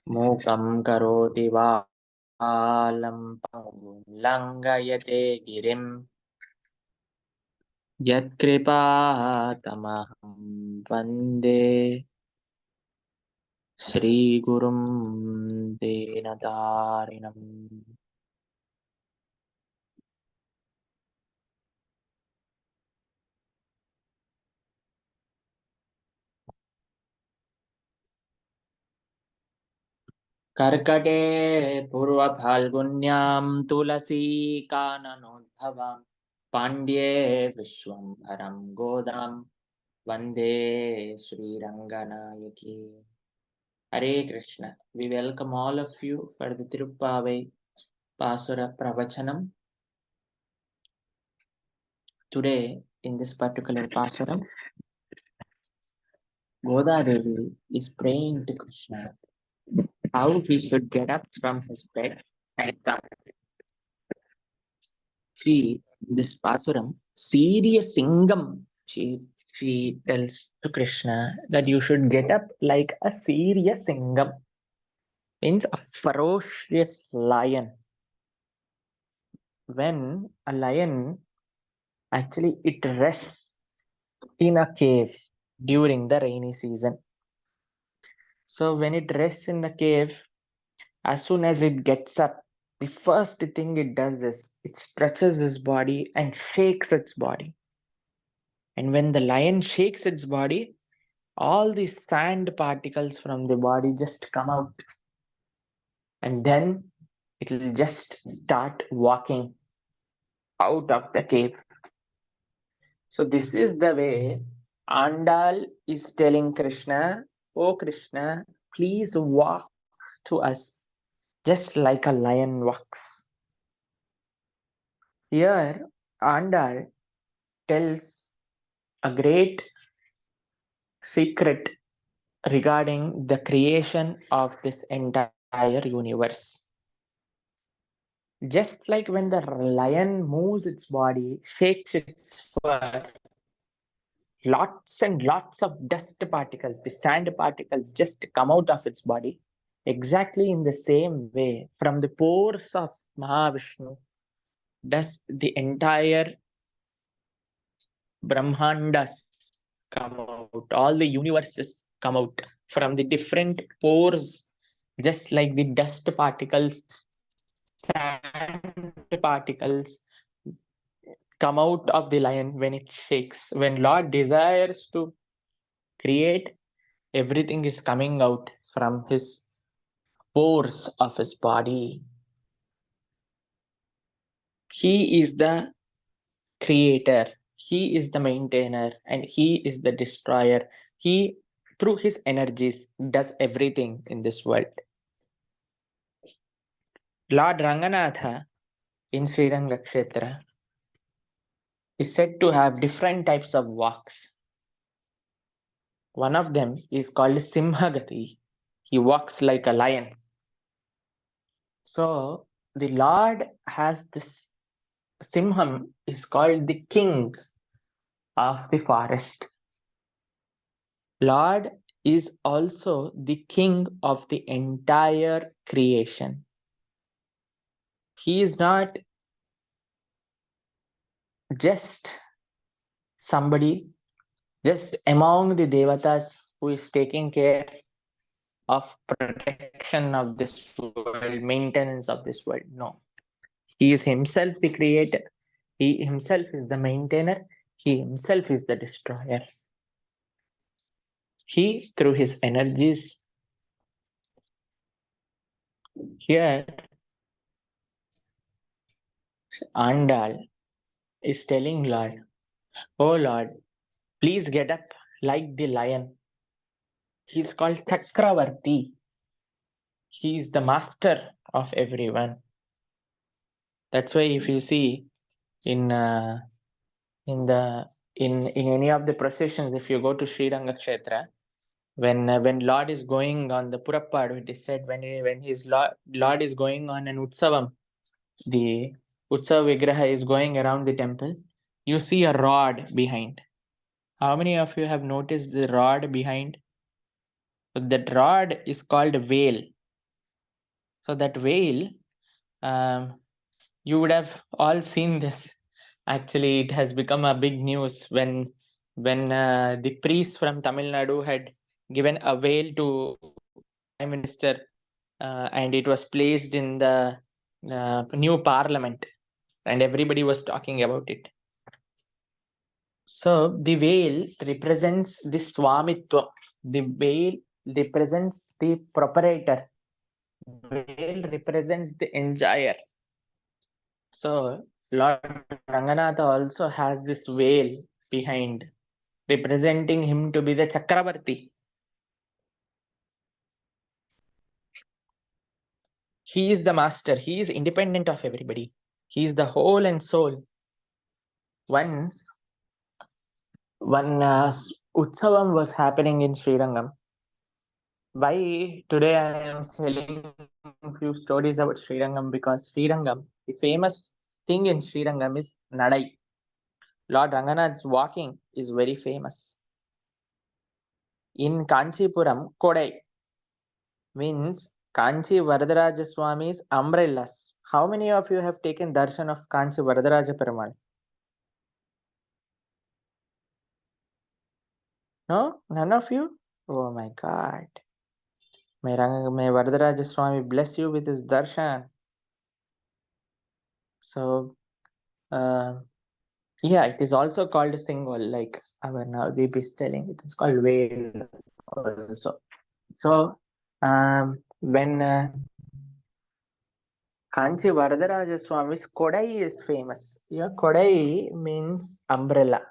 मूकं करोति वालं लङ्घयते गिरिं यत्कृपातमहं वन्दे श्रीगुरुं दीनतारिणम्। कर्कटे पूर्वफाल्गुन्यां तुलसी काननोद्भवां पाण्ड्ये विश्वम्भरं गोदां वन्दे श्रीरङ्गनायकी। Hare Krishna. We welcome all of you for the Tiruppavai Pasura Pravachanam. Today, in this particular Pasuram, Goda Devi is praying to Krishna how he should get up from his bed and come. She, this Pasuram, serious singam, she tells to Krishna that you should get up like a serious singam, means a ferocious lion. When a lion actually it rests in a cave during the rainy season. So when it rests in the cave, as soon as it gets up, the first thing it does is it stretches its body and shakes its body. And when the lion shakes its body, all the sand particles from the body just come out. And then it will just start walking out of the cave. So this is the way Andal is telling Krishna, "Oh Krishna, please walk to us just like a lion walks." Here, Andal tells a great secret regarding the creation of this entire universe. Just like when the lion moves its body, shakes its fur, lots and lots of dust particles, the sand particles just come out of its body. Exactly in the same way, from the pores of Mahavishnu, does the entire Brahmandas come out, all the universes come out from the different pores, just like the dust particles, sand particles come out of the lion when it shakes. When Lord desires to create, everything is coming out from his pores of his body. He is the creator, he is the maintainer, and he is the destroyer. He, through his energies, does everything in this world. Lord Ranganatha in Sriranga Kshetra is said to have different types of walks. One of them is called Simhagati. He walks like a lion. So the Lord has this Simham is called the king of the forest. Lord is also the king of the entire creation. He is not just somebody just among the devatas who is taking care of protection of this world, maintenance of this world. No, he is himself the creator. He himself is the maintainer. He himself is the destroyer. He, through his energies, here Andal is telling Lord, "Oh Lord, please get up like the lion." He is called Chakravarti. He is the master of everyone. That's why if you see in any of the processions, if you go to Sri Ranga Kshetra, when Lord is going on the Purappad, it is said when his Lord is going on an Utsavam, the Utsava Vigraha is going around the temple, you see a rod behind. How many of you have noticed the rod behind? That rod is called veil. So that veil, you would have all seen this. Actually, it has become a big news when the priest from Tamil Nadu had given a veil to Prime Minister, and it was placed in the new parliament, and everybody was talking about it. So the veil represents the Swamitwa. The veil represents the proprietor. The veil represents the enjoyer. So Lord Ranganatha also has this veil behind, representing him to be the Chakravarti. He is the master. He is independent of everybody. He is the whole and soul. Once, one Utsavam was happening in Srirangam. Why today I am telling a few stories about Srirangam? Because Srirangam, the famous thing in Srirangam is Nadai. Lord Ranganath's walking is very famous. In Kanchipuram, Kodai means Kanchi Varadaraja Swami's umbrellas. How many of you have taken darshan of Kanchi Varadaraja Perumal? No? None of you? Oh my God. May Varadaraja Swami bless you with his darshan. So, yeah, it is also called Singal, like our Navdeep is telling. It is called Veil also. So, when Kanchi Varadaraja Swami's Kodai is famous. Yeah, Kodai means umbrella.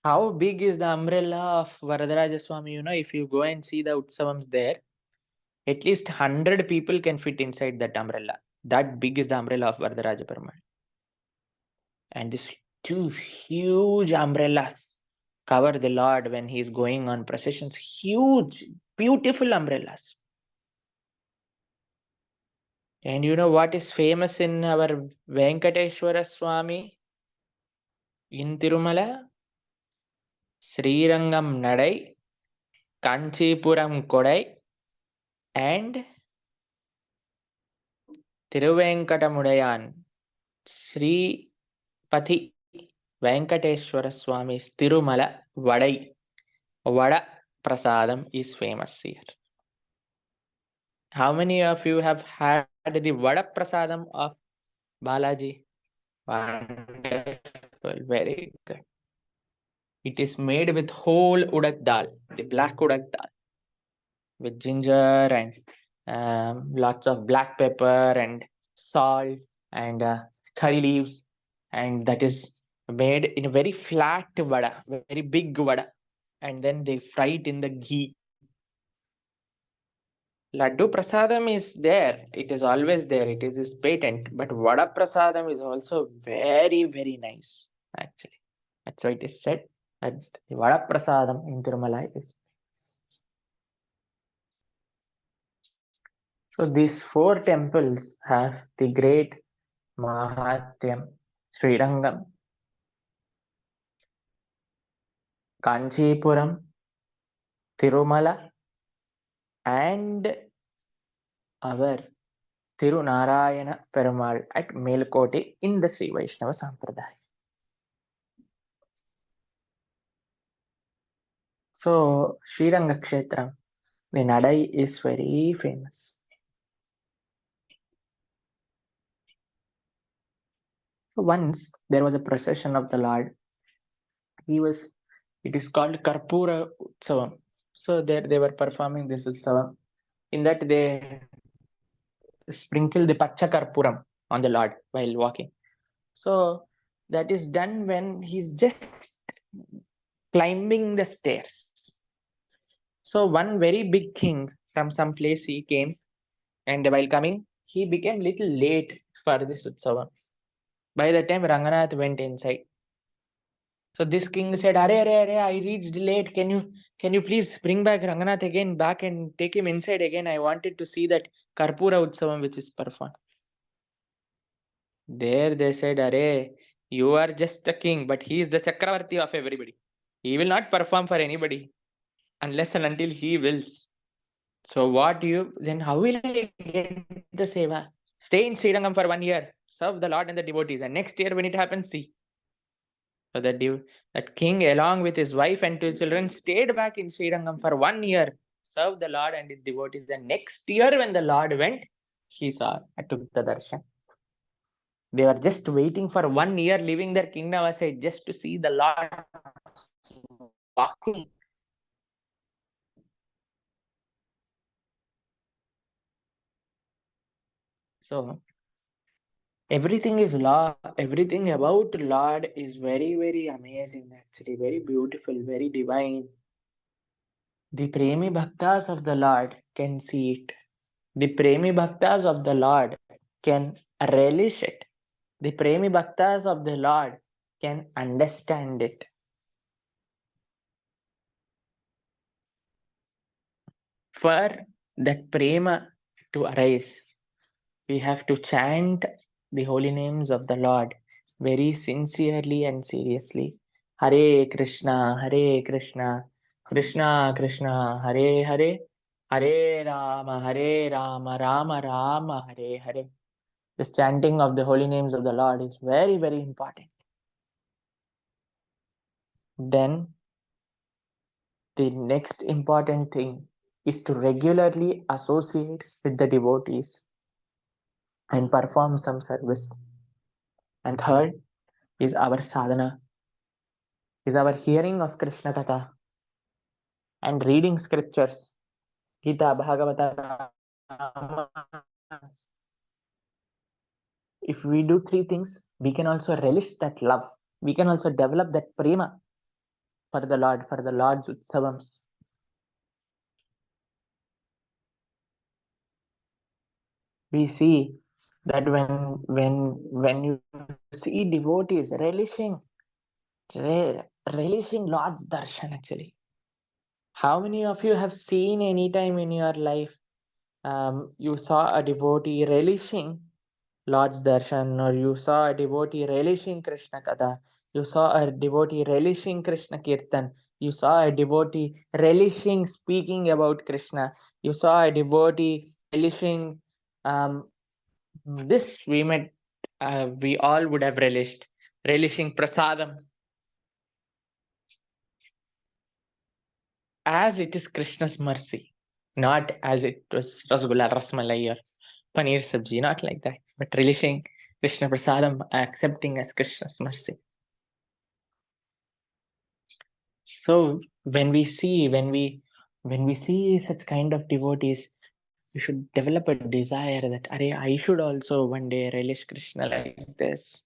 How big is the umbrella of Varadaraja Swami? If you go and see the Utsavams there, at least 100 people can fit inside that umbrella. That big is the umbrella of Varadaraja Perumal. And these two huge umbrellas cover the Lord when he is going on processions. Huge, beautiful umbrellas. And you know what is famous in our Venkateshwara Swami in Tirumala? Srirangam Nadai, Kanchipuram Kodai, and Tiruvenkatamudayan. Sri Pati Venkateshwara Swami's Tirumala Vadai. Vada Prasadam is famous here. How many of you have had the Vada Prasadam of Balaji? Wonderful, very good. It is made with whole urad dal, the black urad dal, with ginger and lots of black pepper and salt and curry leaves, and that is made in a very flat vada, very big vada, and then they fry it in the ghee. Laddu prasadam is there, it is always there, it is patent, but vada prasadam is also very, very nice, actually. That's why it is said that the vada prasadam in Tirumala is. So these four temples have the great Mahatyam: Srirangam, Kanchipuram, Tirumala, and our Tirunarayana Perumal at Melkote in the Sri Vaishnava Sampradaya. So Sriranga Kshetram, the Nadai is very famous. So once there was a procession of the Lord. It is called Karpura Utsavam. So there they were performing this Utsavam. In that they sprinkle the Pacha Karpuram on the Lord while walking. So that is done when he's just climbing the stairs. So one very big king from some place he came, and while coming, he became little late for this Utsavam. By the time Ranganath went inside, so this king said, Are, I reached late. Can you please bring back Ranganath again back and take him inside again? I wanted to see that Karpura Utsavam which is performed. There they said, Are, you are just the king, but he is the Chakravarti of everybody. He will not perform for anybody unless and until he wills. So then how will I get the seva? Stay in Srirangam for 1 year, serve the Lord and the devotees, and next year when it happens, see. So that king, along with his wife and 2 children, stayed back in Srirangam for 1 year, served the Lord and his devotees. And next year, when the Lord went, he saw, took the darshan. They were just waiting for 1 year, leaving their kingdom aside, just to see the Lord walking. So everything is law. Everything about Lord is very, very amazing, actually, very beautiful, very divine. The Premi Bhaktas of the Lord can see it. The Premi Bhaktas of the Lord can relish it. The Premi Bhaktas of the Lord can understand it. For that Prema to arise, we have to chant the holy names of the Lord very sincerely and seriously. Hare Krishna, Krishna Krishna, Hare Hare, Hare Rama, Rama Rama, Hare Hare. This chanting of the holy names of the Lord is very, very important. Then the next important thing is to regularly associate with the devotees and perform some service. And third is our sadhana, is our hearing of Krishna Katha and reading scriptures, Gita, Bhagavata, Rama. If we do 3 things, we can also relish that love. We can also develop that prema for the Lord's utsavams. We see that when you see devotees relishing Lord's darshan, actually, how many of you have seen any time in your life you saw a devotee relishing Lord's darshan, or you saw a devotee relishing Krishna Katha, you saw a devotee relishing Krishna Kirtan, you saw a devotee relishing speaking about Krishna, you saw a devotee relishing this we all would have relishing prasadam, as it is Krishna's mercy, not as it was Rasgulla, Rasmalai, or Paneer Sabji, not like that, but relishing Krishna prasadam, accepting as Krishna's mercy. So when we see such kind of devotees, we should develop a desire that I should also one day relish Krishna like this.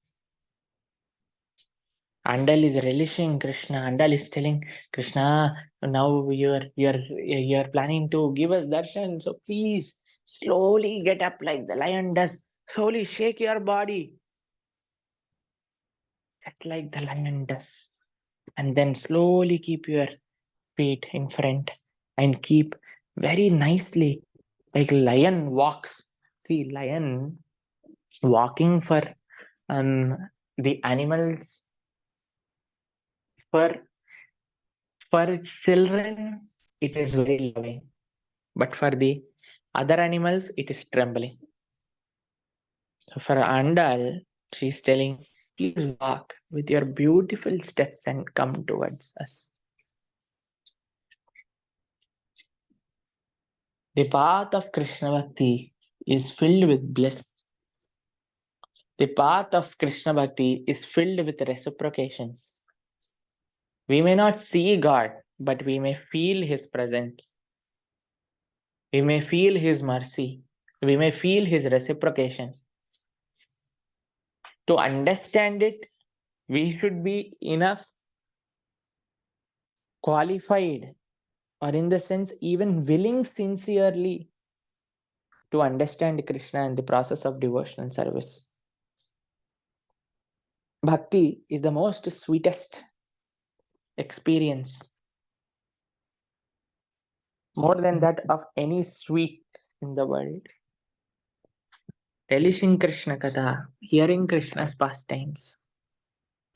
Andal is relishing Krishna. Andal is telling Krishna, now you're planning to give us darshan, so please slowly get up like the lion does. Slowly shake your body, just like the lion does, and then slowly keep your feet in front and keep very nicely, like lion walks. See, lion walking for the animals, for its children, it is very loving, but for the other animals, it is trembling. So for Andal, she's telling, please walk with your beautiful steps and come towards us. The path of Krishna Bhakti is filled with bliss. The path of Krishna Bhakti is filled with reciprocations. We may not see God, but we may feel His presence. We may feel His mercy. We may feel His reciprocation. To understand it, we should be enough qualified, or in the sense, even willing sincerely to understand Krishna and the process of devotional service. Bhakti is the most sweetest experience, more than that of any sweet in the world. Relishing Krishna Katha, hearing Krishna's pastimes.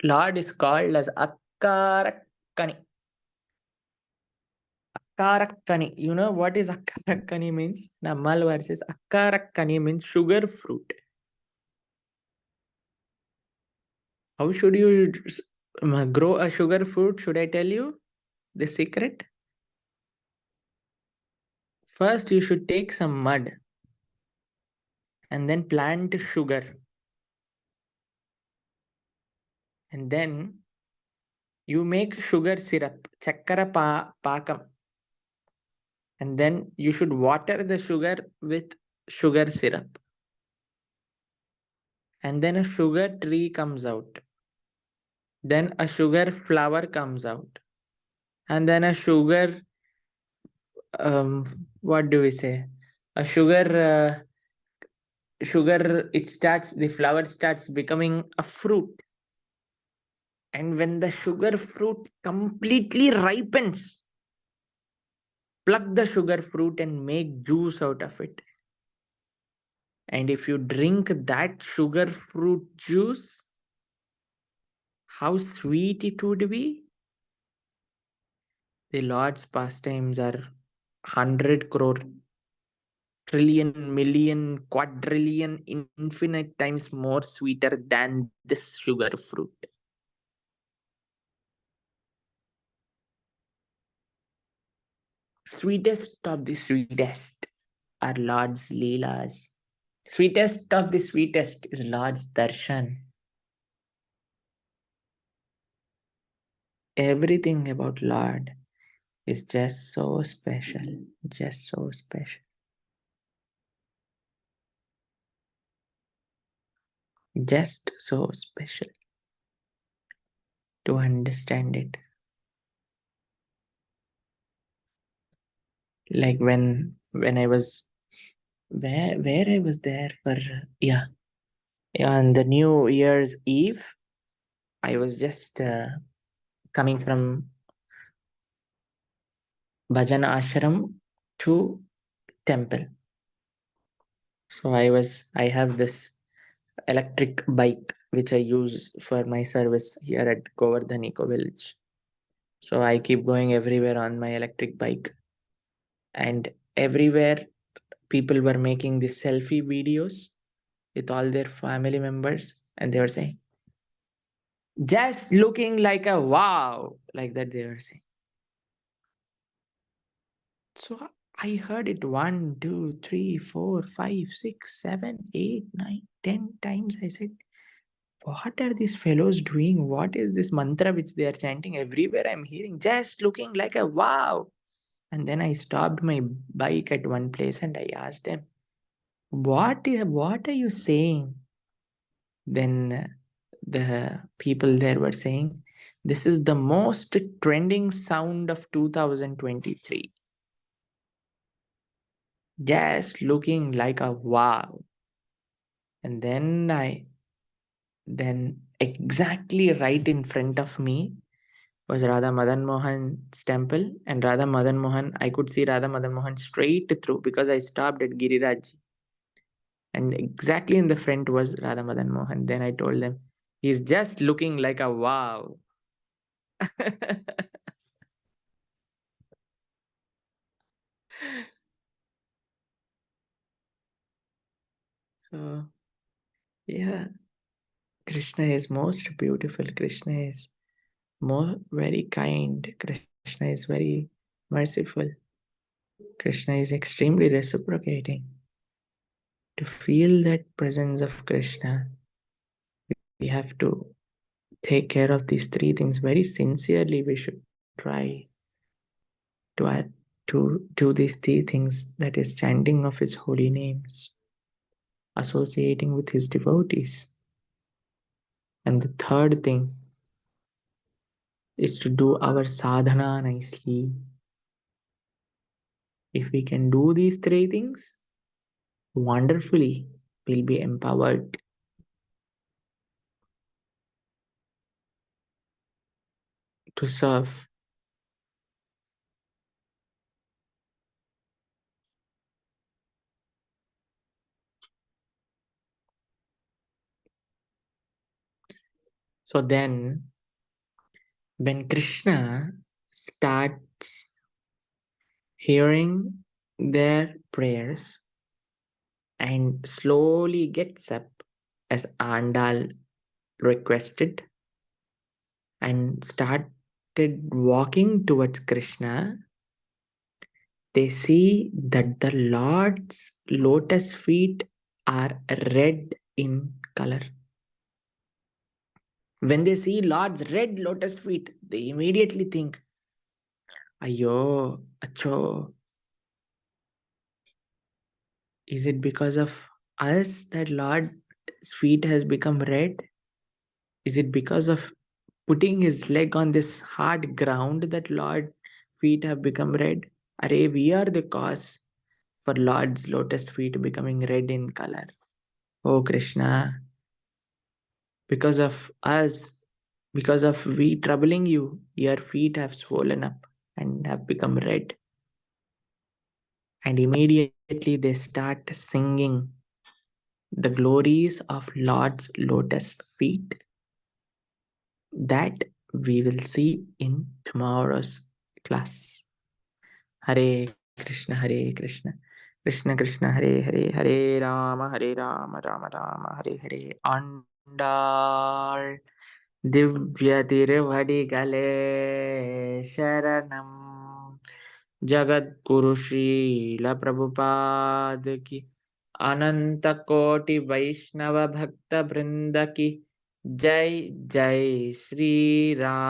Lord is called as Akkarakkani. Akkarakkani. You know what is akkarakkani means? Nammal versus akkarakkani means sugar fruit. How should you grow a sugar fruit? Should I tell you the secret? First, you should take some mud and then plant sugar. And then you make sugar syrup, chakkara pakam. And then you should water the sugar with sugar syrup. And then a sugar tree comes out. Then a sugar flower comes out. And then a sugar, what do we say? A sugar, the flower starts becoming a fruit. And when the sugar fruit completely ripens, pluck the sugar fruit and make juice out of it. And if you drink that sugar fruit juice, how sweet it would be. The Lord's pastimes are 100 crore, trillion, million, quadrillion, infinite times more sweeter than this sugar fruit. Sweetest of the sweetest are Lord's Leelas. Sweetest of the sweetest is Lord's Darshan. Everything about Lord is just so special, just so special. Just so special to understand it. Like when I was where I was there for on the New Year's Eve, I was just coming from bhajan ashram to temple. So I have this electric bike which I use for my service here at Govardhan Eco Village. So I keep going everywhere on my electric bike, and everywhere people were making these selfie videos with all their family members, and they were saying, just looking like a wow, like that they were saying. So I heard it 1, 2, 3, 4, 5, 6, 7, 8, 9, 10 times. I said, what are these fellows doing? What is this mantra which they are chanting everywhere? I'm hearing just looking like a wow. And then I stopped my bike at one place and I asked them, what are you saying? Then the people there were saying, this is the most trending sound of 2023. Just looking like a wow. And then exactly right in front of me was Radha Madan Mohan's temple, and Radha Madan Mohan, I could see Radha Madan Mohan straight through because I stopped at Giriraj. And exactly in the front was Radha Madan Mohan. Then I told them, he's just looking like a wow. So, yeah, Krishna is most beautiful. Krishna is more very kind. Krishna is very merciful. Krishna is extremely reciprocating. To feel that presence of Krishna, we have to take care of these three things very sincerely. We should try to add to do these three things, that is chanting of his holy names, associating with his devotees. And the third thing is to do our sadhana nicely. If we can do these three things, wonderfully, we'll be empowered to serve. So then, when Krishna starts hearing their prayers, and slowly gets up as Andal requested and started walking towards Krishna. They see that the Lord's lotus feet are red in color. When they see Lord's red lotus feet, they immediately think, Ayo, acho, is it because of us that Lord's feet has become red? Is it because of putting his leg on this hard ground that Lord's feet have become red? Array, we are the cause for Lord's lotus feet becoming red in color. Oh Krishna, because of us, because of we troubling you, your feet have swollen up and have become red. And immediately they start singing the glories of Lord's lotus feet that we will see in tomorrow's class. Hare Krishna, Hare Krishna, Krishna Krishna, Hare Hare, Hare Rama, Rama Rama, Hare Hare. Andal दिव्यतिर्वडिगले शरणं जगद्गुरु श्रील प्रभुपाद की अनंत कोटि वैष्णव भक्त वृंद की जय जय श्री राधे।